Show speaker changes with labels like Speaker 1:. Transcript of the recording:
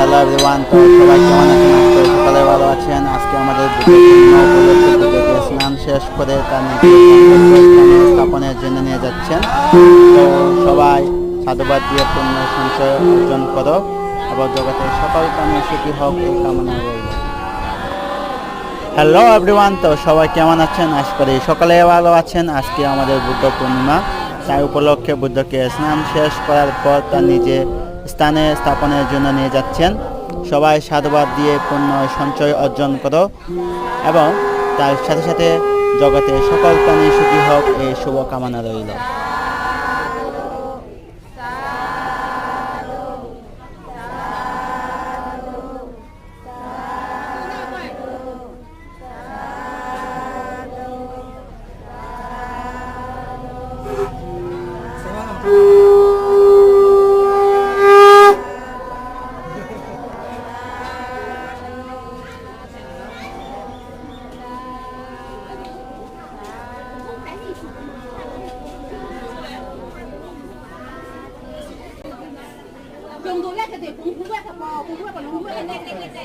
Speaker 1: Hello everyone, তো সবাই কেমন আছেন? আজকে সকালে ভালো আছেন? আজকে আমাদের উপলক্ষে স্নান শেষ করে তার নিচে স্থাপনের জন্য নিয়ে যাচ্ছেন। তো সবাই সাধুবাদ দিয়ে পূর্ণ সঞ্চয় অর্জন করো এবং জগতের সকল প্রাণী সুখী হোক এই কামনা রইল। হ্যালো এভরিওয়ান, তো সবাই কেমন আছেন? আশা করি সকালে ভালো আছেন। আজকে আমাদের বুদ্ধ পূর্ণিমা, তাই উপলক্ষে বুদ্ধকে স্নান শেষ করার পর তার নিজে স্থানে স্থাপনের জন্য নিয়ে যাচ্ছেন। সবাই সাধুবাদ দিয়ে পূর্ণ সঞ্চয় অর্জন করো এবং তার সাথে সাথে জগতের সকল প্রাণী সুখী হোক এই শুভ কামনা রইল।
Speaker 2: 用到叻嘅地捧捧叻嘅噃，捧叻個攞叻叻叻叻。